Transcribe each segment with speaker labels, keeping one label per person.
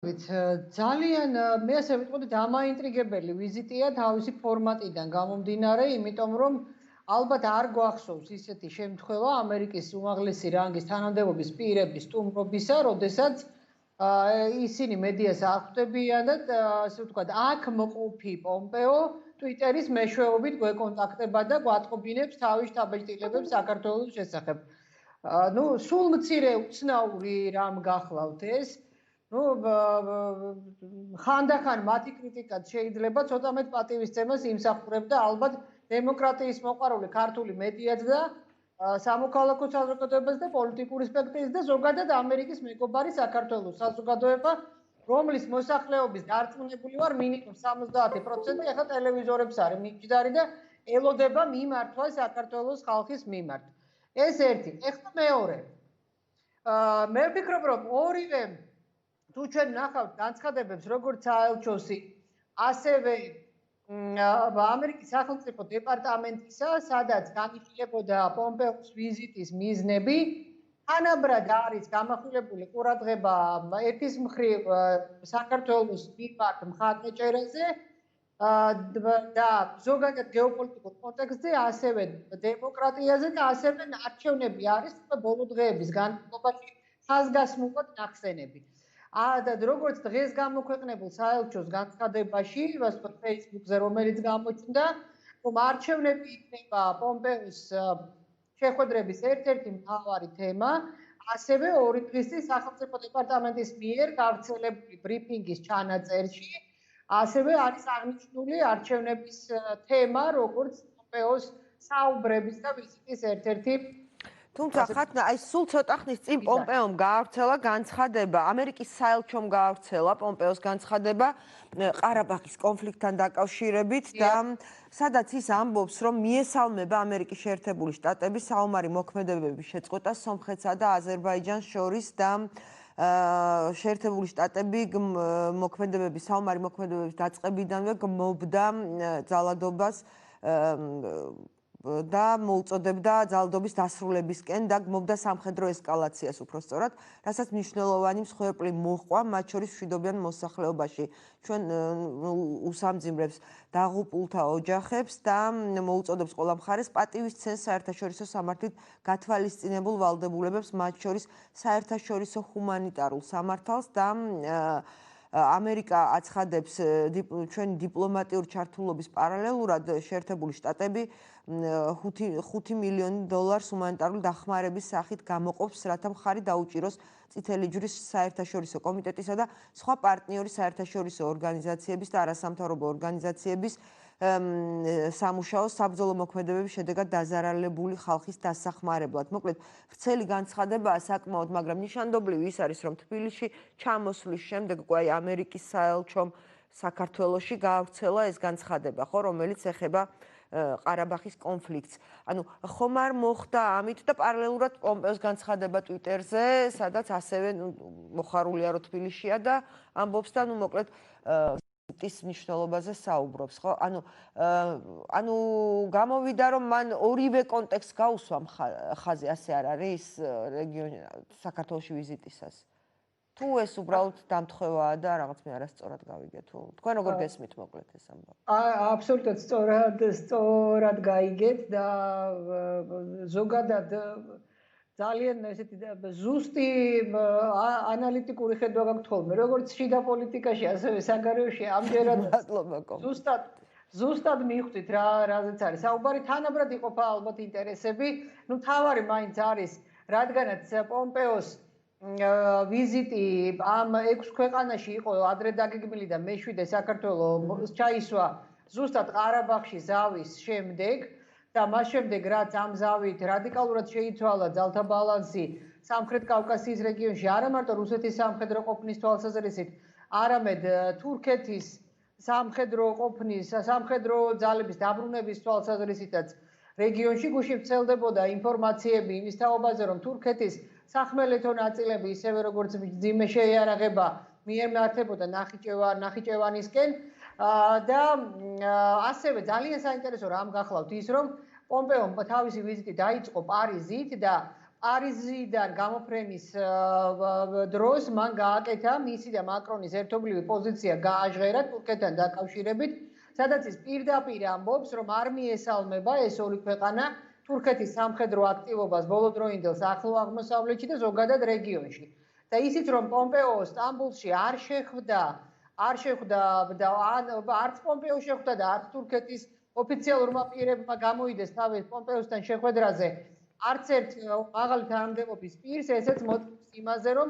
Speaker 1: ძალიან მე ასე ვიტყოდი დამაინტრიგებელი ვიზიტია თავისი ფორმატიდან გამომდინარე, იმიტომ რომ ალბათ არ გვახსოვს ისეთი შემთხვევა ამერიკის უმაღლესი რანგის თანამდებობის პირების სტუმრობისა, როდესაც ისინი მედიას ახვდებიან და ასე ვთქვათ, აქ მყოფი პომპეო ტვიტერის მეშვეობით გვეკონტაქტება და გვატყობინებს თავის შთაბეჭდილებებს საქართველოს შესახებ. ნუ სულ მცირე უცნაური რამ გახლავთ ეს. ნუ ხანდახან მათი კრიტიკაც შეიძლება ცოტა მეტ პატივისცემას იმსახურებდა ალბათ დემოკრატიის მოყვარული ქართული მედიაც და სამოქალაქო საზოგადოებას და პოლიტიკური სპექტრის და ზოგადად ამერიკის მეგობარი საქართველოს საზოგადოება, რომლის მოსახლეობის დარწმუნებული ვარ მინიმუმ 70% ახლა ტელევიზორებს არის მიმჯდარი და ელოდება მიმართვა საქართველოს ხალხის მიმართ. ეს ერთი. ეხლა მეორე. მე ვფიქრობ, რომ ორივე თუ ჩვენ ნახავთ განცხადებებს როგორც საელჩოსი, ასევე ამერიკის სახელმწიფო დეპარტამენტისა, სადაც განიხილებოდა პომპეოს ვიზიტის მიზნები, თანაბრად არის გამახვილებული ყურადღება ერთის მხრივ საქართველოს მიმართ მხარდაჭერაზე და ზოგადად გეოპოლიტიკურ კონტექსტზე, ასევე დემოკრატიაზე და ასევე არჩევნები არის ბოლო დღეების განმავლობაში ხაზგასმულად ნახსენები. და როგორც დღეს გამოქვეყნებულ საელჩოს განცხადებაში, ვასწავლეთ Facebook-ზე, რომელიც გამოჩნდა, რომ არჩევნები იქნება პომპეოს შეხვედრების ერთ-ერთი მთავარი თემა, ასევე ორი დღის წინ სახელმწიფო დეპარტამენტის მიერ გავრცელებული ბრიფინგის ჩანაწერში, ასევე არის აღნიშნული არჩევნების თემა, როგორც პომპეოს საუბრების და ვიზიტის ერთ-ერთი
Speaker 2: თუმცა ხათნა აი სულ ცოტა ხნის წინ პომპეომ გაავრცელა განცხადება, ამერიკის საელჩომ გაავრცელა პომპეოს განცხადება ყარაბაღის კონფლიქტთან დაკავშირებით და სადაც ის ამბობს, რომ მიესალმება ამერიკის შეერთებული შტატების საომარი მოქმედებების შეწყვეტა სომხეთსა და აზერბაიჯანს შორის და შეერთებული შტატები საომარი მოქმედებების დაწყებიდანვე გმობდა ძალადობას და მოუწოდებდა ძალადობის დასრულებისკენ და გმობდა სამხედრო ესკალაციას უпростоრად, რასაც მნიშვნელოვანი მსხვერპლი მოჰყვა მათ შორის მშვიდობიან მოსახლეობაში. ჩვენ უსამძიმრებს დაღუპულთა ოჯახებს და მოუწოდებს ყველა მხარეს პატივისცემს საერთაშორისო სამართლით გათვალისწინებულ ვალდებულებებს, მათ შორის საერთაშორისო ჰუმანიტარულ სამართალს და ამერიკა აცხადებს ჩვენი დიპლომატიური ჩართულობის პარალელურად შეერთებული შტატები $5 მილიონი ჰუმანიტარული დახმარების სახით გამოყოფს, რათა მხარი დაუჭიროს წითელი ჯვრის საერთაშორისო კომიტეტისა და სხვა პარტნიორი საერთაშორისო ორგანიზაციების და არასამთავრობო ორგანიზაციების სამუშაო საბრძოლო მოქმედებების შედეგად დაზარალებული ხალხის დასახმარებლად. მოკლედ, ვრცელი განცხადებაა საკმაოდ, მაგრამ ნიშანდობლივი ის არის, რომ თბილისში ჩამოსვლის შემდეგ უკვე აი ამერიკის საელჩომ საქართველოში გაავრცელა ეს განცხადება, ხო, რომელიც ეხება ყარაბაღის კონფლიქტს. ანუ ხომ არ მოხდა ამით და პარალელურად პომპეოს განცხადება ტვიტერზე, სადაც ასევე მოხარულია რომ თბილისშია და ამბობს და მოკლედ ის მნიშვნელობაზე საუბრობს, ხო? ანუ გამოვიდა რომ მან ორივე კონტექსტს გაუსვა ხაზი, ასე არ არის რეგიონი საქართველოში ვიზიტისას. თუ ეს უბრალოდ დამთხევაა და რაღაც მე არასწორად გავიგე თუ თქვენ როგორ გესმით მოკლედ ეს ამბავი?
Speaker 1: აბსოლუტურად სწორად გაიგეთ და ზოგადად ძალიან ესეთი ზუსტი ანალიტიკური ხედვა გაქვთ ხოლმე, როგორც შიდა პოლიტიკაში, ასევე საგარეოში ამჯერად ზუსტად მიხვდით რაზეც არის საუბარი, თანაბრად იყოფა ალბათ ინტერესები. ნუ თავარი მაინც არის, რადგანაც პომპეოს ვიზიტი ამ 6 ქვეყანაში იყო ადრე დაგეგმილი და მე-7 საქართველოს ჩაისვა ზუსტად ყარაბაღში ზავის შემდეგ და მას შემდეგ რაც ამ ზავით რადიკალურად შეიცვალა ძალთა ბალანსი სამხრეთ კავკასიის რეგიონში, არა მარტო რუსეთის სამხედრო ყოფნის თვალსაზრისით, არამედ თურქეთის სამხედრო ძალების დაბრუნების თვალსაზრისითაც რეგიონში გუშინ ვრცელდებოდა ინფორმაციები იმის თაობაზე, რომ თურქეთის სახმელეთო ნაწილები, ისევე როგორც მძიმე შეიარაღება მიემართებოდა ნახიჩევანისკენ და ასევე ძალიან საინტერესო რამ გახლავთ ის, რომ პომპეომ თავისი ვიზიტი დაიწყო პარიზით და პარიზიდან გამოფრენის დროს მან გააკეთა მისი და მაკრონის ერთობლივი პოზიცია გააჟღერა თურქეთთან დაკავშირებით, სადაც ის პირდაპირ ამბობს, რომ არ მიესალმება ეს ორი ქვეყანა თურქეთის სამხედრო აქტივობას ბოლოდროინდელ ახლო აღმოსავლეთში და ზოგადად რეგიონში. და ისიც რომ პომპეო სტამბულში არ შეხვდა და არც პომპეო შეხვდა და არც თურქეთის ოფიციალურმა პირებმა გამოიდეს თავის პომპეოსთან შეხვედრაზე არც ერთ მაღალი თანამდებობის პირს, ესეც მოწმობს იმაზე, რომ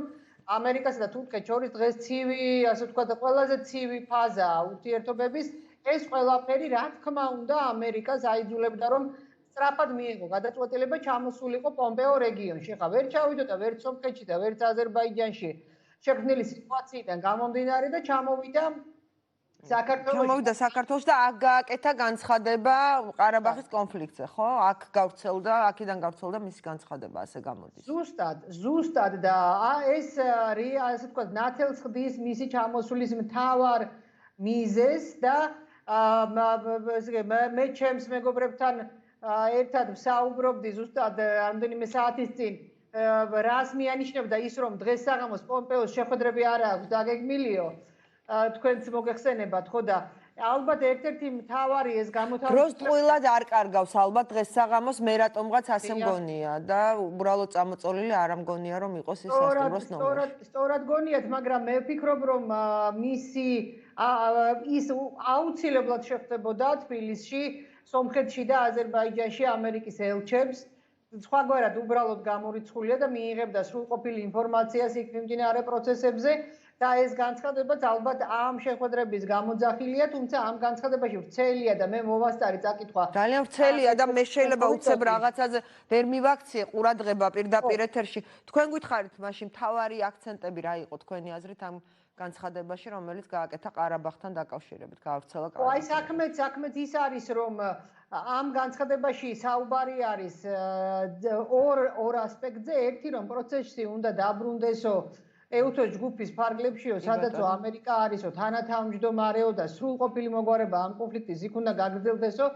Speaker 1: ამერიკასა და თურქეთს შორის დღეს ცივი, ასე ვთქვათ, ყველაზე ცივი ფაზაა ურთიერთობების. ეს ყველაფერი, რა თქმა უნდა, ამერიკას აიძულებდა, რომ სწრაფად მიიღო გადაწყვეტილება ჩამოსულიყო პომპეო რეგიონში. ხა ვერ ჩავიდოდა ვერც სომხეთში და ვერც აზერბაიჯანში შექმნილი სიტუაციიდან გამომდინარე და ჩამოვიდა
Speaker 2: საქართველოში და აქ გააკეთა განცხადება ყარაბაღის კონფლიქტზე, ხო? აქ გავრცელდა, აქედან გავრცელდა მისი განცხადება, ასე გამოდის.
Speaker 1: ზუსტად და ეს ასე ვთქვათ, ნათელს ხდის მისი ჩამოსulis მთავარ მიზეზს და მე ჩემს მეგობრებთან ერთად ვსაუბრობდი ზუსტად რამდენიმე საათის წინ რას მიანიშნებდა ის რომ დღეს საღამოს პომპეოს შეხვედრები არ აქვს დაგეგმილიო თქვენც მოგეხსენებათ ხო და ალბათ ერთ-ერთი მთავარი ეს გამოთავისუფლება
Speaker 2: დროს ტყუილად არ კარგავს ალბათ დღეს საღამოს მე რატომღაც ასე მგონია და უბრალოდ წამოწოლილი არ ამგონია რომ იყოს ეს სასტუმროს ნომერი.
Speaker 1: სწორად გონიათ, მაგრამ მე ვფიქრობ რომ ის აუცილებლად შეხვდებოდა თბილისში, სომხეთში და აზერბაიჯანში ამერიკის ელჩებს. სხვაგვარად უბრალოდ გამორიცხულია და მიიღებდა სრულყოფილი ინფორმაციას იქ მიმდინარე პროცესებზე და ეს განცხადებაც ალბათ ამ შეხვედრების გამოძახილია, თუმცა ამ განცხადებაში ვრცელია და მე მოვასწარი წაკითხვა.
Speaker 2: ძალიან ვრცელია და მე შეიძლება უცებ რაღაცაზე ვერ მივაქციე ყურადღება პირდაპირ ეთერში. თქვენ გითხარით მაშინ მთავარი აქცენტები რა იყო თქვენი აზრით ამ განცხადებაში, რომელიც გააკეთა ყარაბაღთან დაკავშირებით, გაავრცელა ყარაბაღში.
Speaker 1: აი საქმეც ის არის, რომ ამ განცხადებაში საუბარი არის ორ ასპექტზე. ერთი რომ პროცესში უნდა დაბრუნდესო ეუთოს ჯგუფის ფარგლებშიო, სადაც ამერიკა არისო, თანათავმჯდომარეო და სრულყოფილი მოგვარება ამ კონფლიქტის იქ უნდა გაგრძელდესო,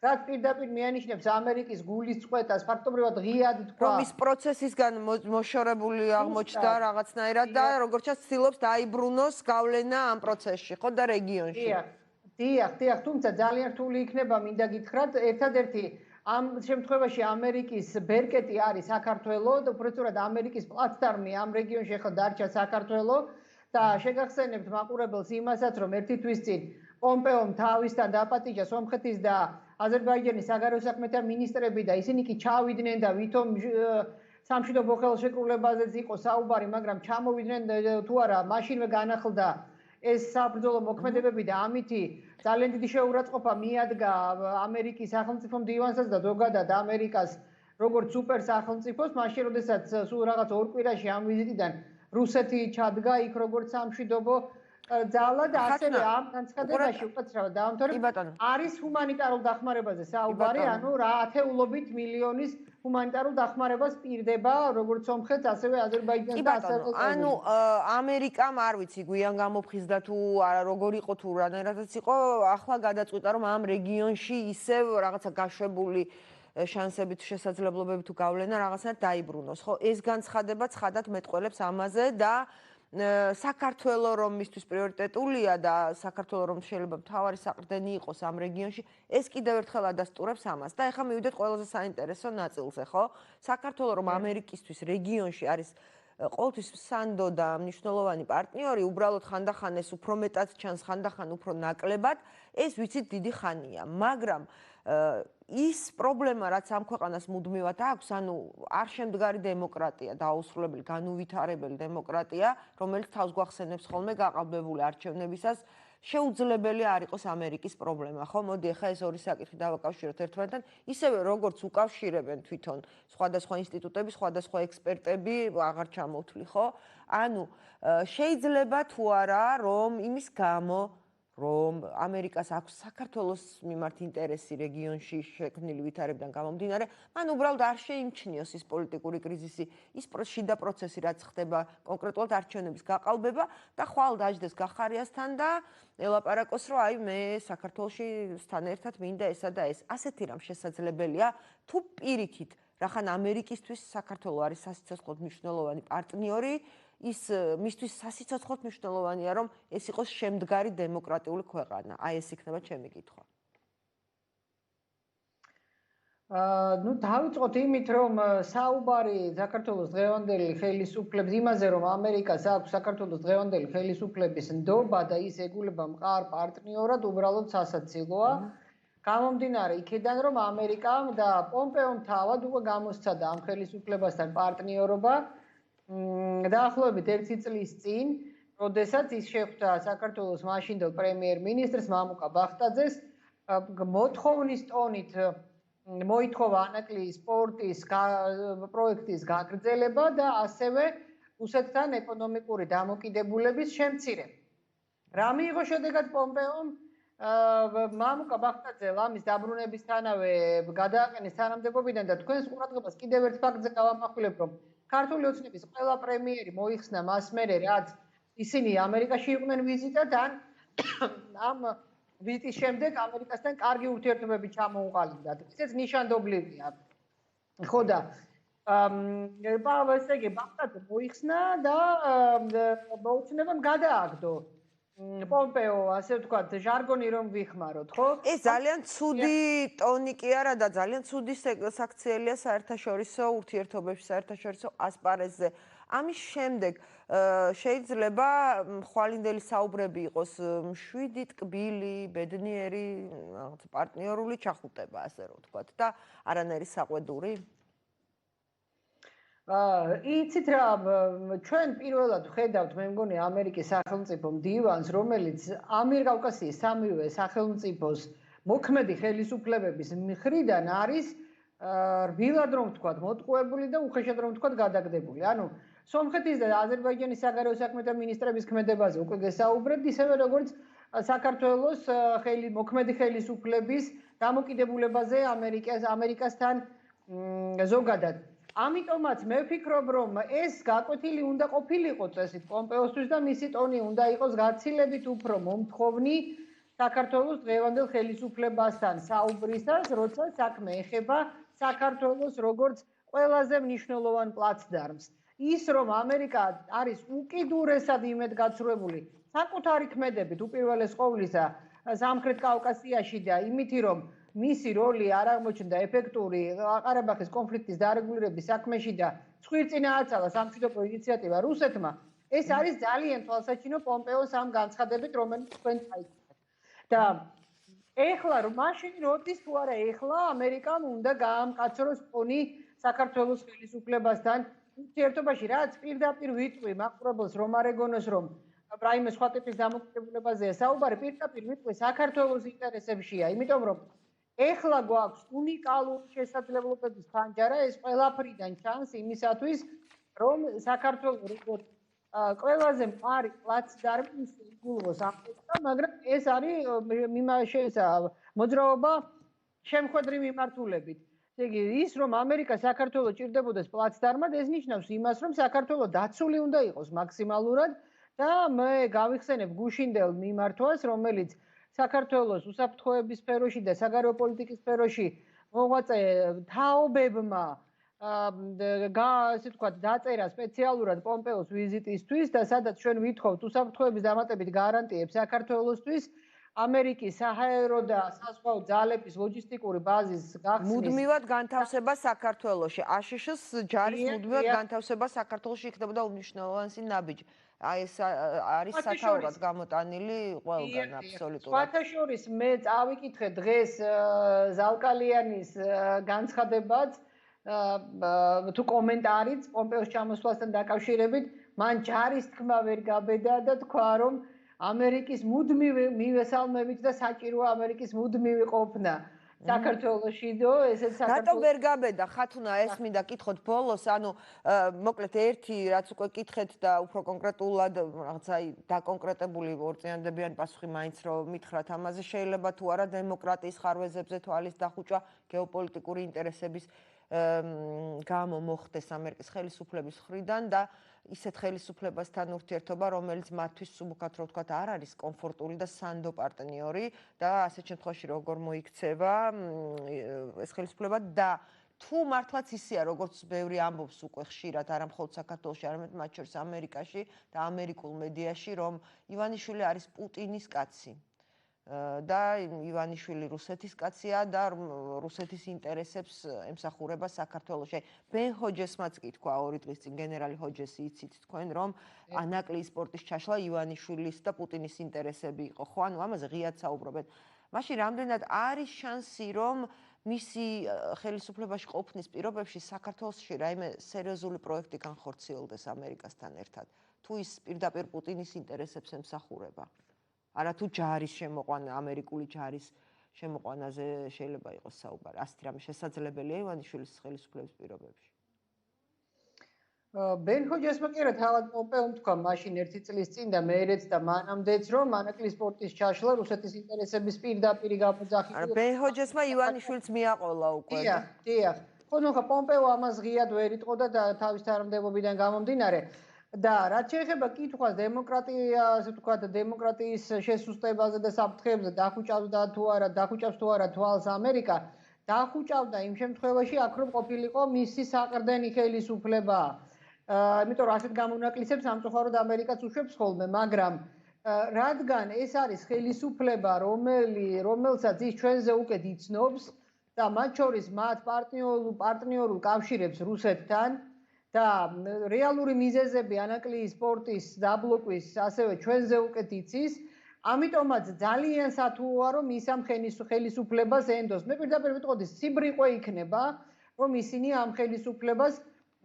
Speaker 1: რაც პირდაპირ მიანიშნებს ამერიკის გულისწყეტას, ფაქტობრივად ღიად თქვა.
Speaker 2: რომ ის პროცესისგან მოშორებული აღმოჩნდა რაღაცნაირად და როგორც ჩანს ცდილობს დაიბრუნოს გავლენა ამ პროცესში, ხო და რეგიონში.
Speaker 1: დიახ, თუმცა ძალიან რთული იქნება მინდა გითხრათ, ერთადერთი ამ შემთხვევაში ამერიკის ბერკეტი არის საქართველოს და უბრალოდ ამერიკის პლატფორმი ამ რეგიონში ახლა დარჩა საქართველოს და შეგახსენებთ მაყურებელს იმასაც, რომ ერთი თვის წინ პომპეომ თავისთან დაპატიჟა სომხეთის და აზერბაიჯანის საგარეო საქმეთა მინისტრები და ისინი კი ჩავიდნენ და ვითომ სამშვიდობო ხელშეკრულებაზეც იყო საუბარი, მაგრამ ჩამოვიდნენ თუ არა, მაშინვე განახლდა ეს საბრძოლო მოქმედებები და ამითი ძალიან დიდი შეურაცხყოფა მიადგა ამერიკის სახელმწიფო მდივანსაც და ზოგადად ამერიკას როგორც სუპერ სახელმწიფოს, მაშინ როდესაც სულ რაღაც ორ კვირაში ამ ვიზიტიდან რუსეთი ჩადგა იქ როგორც სამშვიდობო ძალა და ასევე ამ განცხადებაში უკაცრავად დაამთავრებ არის ჰუმანიტარულ დახმარებაზე საუბარი, ანუ რა ათეულობით მილიონის ჰუმანიტარულ დახმარებას პირდება როგორც სომხეთს, ასევე აზერბაიჯანს და ასევე
Speaker 2: ანუ ამერიკამ არ ვიცი გვიან გამოფხიზდა თუ როგორ იყო თუ რანაირადაც იყო, ახლა გადაწყვიტა რომ ამ რეგიონში ისევ რაღაცა გაშვებული შანსებით შესაძლებლობები თუ გავლენა რაღაცნაირად დაიბრუნოს, ხო? ეს განცხადება ცხადად მეტყველებს ამაზე და საქართველოს რომ მისთვის პრიორიტეტულია და საქართველოს რომ შეიძლება მთავარი საყრდენი იყოს ამ რეგიონში, ეს კიდევ ერთხელ ადასტურებს ამას. და ეხლა მივიდეთ ყველაზე საინტერესო ნაწილზე, ხო? საქართველოს რომ ამერიკისთვის რეგიონში არის ყოველთვის სანდო და მნიშვნელოვანი პარტნიორი, უბრალოდ ხანდახან ეს უფრო მეტად ჩანს, ხანდახან უფრო ნაკლებად, ეს ვიცით დიდი ხანია, მაგრამ ის პრობლემა, რაც ამ ქვეყანას მუდმივად აქვს, ანუ არ შემდგარი დემოკრატია, დაუსრულებელი, განუვითარებელი დემოკრატია, რომელიც თავს გვახსენებს ხოლმე გაყალბებული არჩევნებისას, შეუძლებელი არ იყოს ამერიკის პრობლემა, ხო? მოდი ახლა ეს ორი საკითხი დავაკავშიროთ ერთმანეთთან, ისევე როგორც უკავშირებენ თვითონ სხვადასხვა ინსტიტუტები, სხვადასხვა ექსპერტები, აღარ ჩამოვთვლი, ხო? ანუ შეიძლება თუ არა, რომ იმის გამო რომ ამერიკას აქვს საქართველოს მიმართ ინტერესი რეგიონში შექმნილი ვითარებიდან გამომდინარე, მან უბრალოდ არ შეიმჩნიოს ის პოლიტიკური კრიზისი, ის შიდა პროცესი, რაც ხდება კონკრეტულად არჩევნების გაყალბება და ხვალ დაждდეს გახარიასთან და ელაპარაკოს, რომ აი მე საქართველოში სთან ერთად მინდა ესა და ეს. ასეთი რამ შესაძლებელია თუ პირიქით რახან ამერიკისთვის საქართველო არის სასიცოცხლოდ მნიშვნელოვანი პარტნიორი, ის მისთვის სასიცოცხლოდ მნიშვნელოვანია, რომ ეს იყოს შემდგარი დემოკრატიული ქვეყანა. აი ეს იქნება ჩემი კითხვა.
Speaker 1: ну დავიწყოთ იმით რომ საუბარი საქართველოს დღევანდელი ხელისუფლების იმაზე რომ ამერიკას აქვს საქართველოს დღევანდელი ხელისუფლების ნდობა და ის ეგულება მყარ პარტნიორად უბრალოდ სასაცილოა გამომდინარე იქიდან რომ ამერიკამ და პომპეომ თავად უკვე გამოსცადა ამ ხელისუფლებასთან პარტნიორობა დაახლოებით 1 წლის წინ როდესაც ის შეხვდა საქართველოს მაშინდელ პრემიერ-მინისტრს მამუკა ბახტაძეს მოთხოვნის ტონით მოითხოვა ანაკლიის სპორტის პროექტის გაგრძელება და ასევე რუსეთთან ეკონომიკური დამოკიდებულების შემცირება. რა მიიღო შედეგად პომპეომ? მამუკა ბახტაძე ამის დაბრუნებისთანავე გადააყენეს თანამდებობიდან და თქვენს ყურადღებას კიდევ ერთ ფაქტზე გავამახვილებ, რომ ქართული ოცნების ყველა პრემიერი მოიხსნა მას მერე, რაც ისინი ამერიკაში იყვნენ ვიზიტად ან ამ ვიზიტის შემდეგ ამერიკასთან კარგი ურთიერთობები ჩამოუყალიბდათ. ესეც ნიშანდობლივია. ხო და ესე იგი ბახტაძე მოიხსნა და მოუწნებამ გადააგდო პომპეო, ასე ვთქვათ, ჟარგონი რომ ვიხმაროთ, ხო?
Speaker 2: ეს ძალიან ცუდი ტონი კი არა და ძალიან ცუდი საქციელია საერთაშორისო ურთიერთობებში, საერთაშორისო ასპარეზზე. ამის შემდეგ შეიძლება ხვალინდელი საუბრები იყოს მშვიდი, ტკბილი, ბედნიერი, რაღაც პარტნიორული ჩახუტება, ასე რომ ვთქვათ და არანაირი საყვედური?
Speaker 1: იცით რა, ჩვენ პირველად ვხედავთ, მე მგონი ამერიკის სახელმწიფო მდივანს, რომელიც ამიერკავკასიის სამივე სახელმწიფოს მოქმედი ხელისუფლებების მხრიდან არის რბილად რომ ვთქვათ, მოტყუებული და უხეშად რომ ვთქვათ, გადაგდებული. ანუ სომხეთის და აზერბაიჯანის საგარეო საქმეთა მინისტრების ქმედებაზე უკვე გესაუბრებთ, ისევე როგორც საქართველოს მოქმედი ხელისუფლების დამოკიდებულებაზე ამერიკასთან ზოგადად. ამიტომაც მე ვფიქრობ, რომ ეს გაკვეთილი უნდა ყოფილიყო წესით პომპეოსთვის და მისი ტონი უნდა იყოს გაცილებით უფრო მომთხოვნი საქართველოს დღევანდელ ხელისუფლებასთან საუბრისას, როცა საქმე ეხება საქართველოს როგორც ყველაზე მნიშვნელოვან პლაცდარმს. ის რომ ამერიკა არის უკიდურესად იმედგაცრუებული საკუთარი ქმედებით უპირველეს ყოვლისა სამხრეთ კავკასიაში და იმითი რომ მისი როლი არ აღმოჩნდა ეფექტური ყარაბაღის კონფლიქტის დარეგულირების საქმეში და ცხვირწინააცალა სამშვიდობო ინიციატივა რუსეთმა, ეს არის ძალიან თვალსაჩინო პომპეოს ამ განცხადებით, რომელიც თქვენ წაიკითხეთ. და ეხლა მაშინ როდის თუ არა ეხლა ამერიკამ უნდა გაამკაცროს ტონი საქართველოს ხელისუფლებასთან ურთიერთობაში, რაც პირდაპირ ვიტყვი მაყურებელს რომ არ ეგონოს რომ რაიმე სხვა ტიპის დამოკიდებულებაზეა საუბარი, პირდაპირ ვიტყვი საქართველოს ინტერესებშია, იმიტომ რომ ეხლა გვაქვს უნიკალური შესაძლებლობების ფანჯარა, ეს ყველაფრიდან ჩანს იმისათვის, რომ საქართველოს როგორც ყველაზე მყარი პლაცდარმი იგულოს ამერიკა, მაგრამ ეს არის მოძრაობა შემხედრი მიმართულებით. ესე იგი, ის რომ ამერიკა საქართველოს ჭირდებოდეს პლაცდარმად, ეს ნიშნავს იმას, რომ საქართველოს დაცული უნდა იყოს მაქსიმალურად და მე გავიხსენებ გუშინდელ მიმართვას, რომელიც საქართველოს უსაფრთხოების სფეროში და საგარეო პოლიტიკის სფეროში მოღვაწე თაობებმა ასე ვთქვათ, დაწერა სპეციალურად პომპეოს ვიზიტისთვის და სადაც ჩვენ ვითხოვთ უსაფრთხოების დამატებით გარანტიებს საქართველოსთვის, ამერიკის საჰაერო და საზღვაო ძალების ლოჯისტიკური ბაზის გახსნის
Speaker 2: მუდმივად განთავსება საქართველოში. აშშ-ს ჯარის მუდმივად განთავსება საქართველოში იქნებოდა უმნიშვნელოვანესი ნაბიჯი. აი ეს არის სათაურად გამოტანილი ყველგან აბსოლუტურად.
Speaker 1: სხვათა შორის მე წავიკითხე დღეს ზალკალიანის განცხადებაც თუ კომენტარიც პომპეოს ჩამოსვლასთან დაკავშირებით, მან ჯარის თქმა ვერ გაბედა და თქვა, რომ ამერიკის მუდმივი მივესალმებით და საჭიროა ამერიკის მუდმივი ყოფნა საქართველოში და ესეც საქართველოს
Speaker 2: რატო ვერ გაბედა ხათუნა ეს მინდა კითხოთ ბოლოს, ანუ მოკლედ ერთი რაც უკვე კითხეთ და უფრო კონკრეტულად რაღაცა დაკონკრეტებული ორწინადებიანი პასუხი მაინც რომ მითხრათ ამაზე, შეიძლება თუ არა დემოკრატიის ხარვეზებზე თვალის დახუჭვა გეოპოლიტიკური ინტერესების გამო მოხდეს ამერიკის ხელისუფლების მხრიდან და ისეთ ხელისუფლებასთან ურთიერთობა, რომელიც მათთვის სუბუქად რო ვთქვათ, არ არის კომფორტული და სანდო პარტნიორი და ასეთ შემთხვევაში როგორ მოიქცევა ეს ხელისუფლება და თუ მართლაც ისეა, როგორც ბევრი ამბობს უკვე ხშირად, არა მხოლოდ საქართველოში, არამედ მათ შორის ამერიკაში და ამერიკულ მედიაში, რომ ივანიშვილი არის პუტინის კაცი. და ივანიშვილი რუსეთის კაცია და რუსეთის ინტერესებს ემსახურება საქართველოში. ბენ ჰოჯესმაც კი თქვა 2 დღის წინ გენერალი ჰოჯესი იცით თქვენ რომ ანაკლიის სპორტის ჩაშლა ივანიშვილის და პუტინის ინტერესები იყო. ხო, ანუ ამაზე ღიად საუბრობენ. მაშინ რამდენად არის შანსი რომ მისი ხელისუფლებაში ყოფნის პირობებში საქართველოში რაიმე სერიოზული პროექტი განხორციელდეს ამერიკასთან ერთად, თუ ის პირდაპირ პუტინის ინტერესებს ემსახურება? არა თუ ჯარის შემოყვანა, ამერიკული ჯარის შემოყვანაზე შეიძლება იყოს საუბარი. ასეთი რამე შესაძლებელია ივანიშვილის ხელისუფლების პირობებში.
Speaker 1: ბენ ჰოჯესმა კი რა თავად პომპეომ თქვა მაშინ 1 წლის წინ და მეერეც და მანამდეც რომ ანაკლიის სპორტის ჩაშლა რუსეთის ინტერესების პირდაპირ გამოძახი.
Speaker 2: არა, ბენ ჰოჯესმა ივანიშვილს მიაყოლა უკვე.
Speaker 1: დიახ. ხო, ნუ ხა პომპეო ამას ღიად ვერ იტყოდა და თავის თანამდებობიდან გამომდინარე და რაც შეეხება კითხვას დემოკრატიის შესუსტებაზე და საფრთხეებზე დახუჭავდა თუ არა, დახუჭავს თუ არა თვალს ამერიკა, დახუჭავდა იმ შემთხვევაში აქ რომ ყოფილიყო მისი საყრდენი ხელისუფლება. იმიტომ რომ ასეთ გამონაკლისებს სამწუხაროდ ამერიკაც უშვებს ხოლმე, მაგრამ რადგან ეს არის ხელისუფლება, რომელსაც ის ჩვენზე უკეთ იცნობს და მათ შორის მათ პარტნიორულ კავშირებს რუსეთთან და რეალური მიზეზები ანაკლიის სპორტის დაბლოკვის ასევე ჩვენზე უკეთ იცის, ამიტომაც ძალიან სათუოა რომ ის ამ ხელისუფლებას ენდოს. მე პირდაპირ ვიტყოდი, სიბრიყვე იქნება, რომ ისინი ამ ხელისუფლებას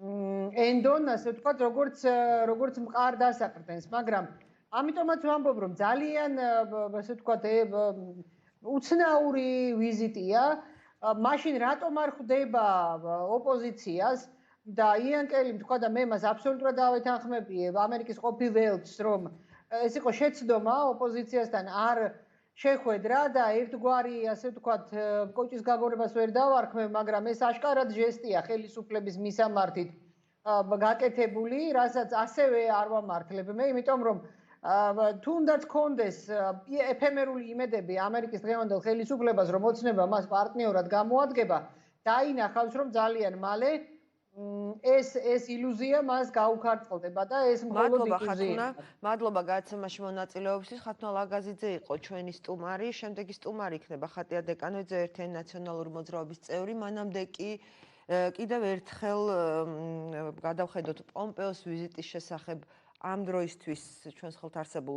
Speaker 1: ენდონ, ასე ვთქვათ, როგორც მყარ დასაყრდენს, მაგრამ ამიტომაც ვამბობ, რომ ძალიან, ასე ვთქვათ, უცნაური ვიზიტია. მაშინ რატომ არ ხვდება ოპოზიციას და იან კელიმ თქვა და მე მას აბსოლუტურად დავეთანხმები ამერიკის ყოფილ ელჩს, რომ ეს იყო შეცდომა ოპოზიციასთან არ შეხვედრა და ერთგვარი, ასე ვთქვათ, კოჭის გაგორებას ვერ დავარქმევ, მაგრამ ეს აშკარად ჟესტია ხელისუფლების მისამართით გაკეთებული, რასაც ასევე არ ვამართლებ მე, იმიტომ რომ თუნდაც კონდეს ეფემერული იმედები ამერიკის დღევანდელ ხელისუფლებას, რომ ოცნება მას პარტნიორად გამოადგება, დაინახავს, რომ ძალიან მალე ეს ილუზია მას გაუქარწყლდება და ეს მხოლოდ ილუზია.
Speaker 2: მადლობა გადაცემაში მონაწილეობისთვის. ხათუნა ლაგაზიძე იყო ჩვენი სტუმარი, შემდეგი სტუმარი იქნება ხატია დეკანოიძე, ერთიანი ნაციონალური მოძრაობის წევრი. მანამდე კი კიდევ ერთხელ გადავხედოთ პომპეოს ვიზიტის შესახებ ამ დროისთვის ჩვენს ხელთ არსებულ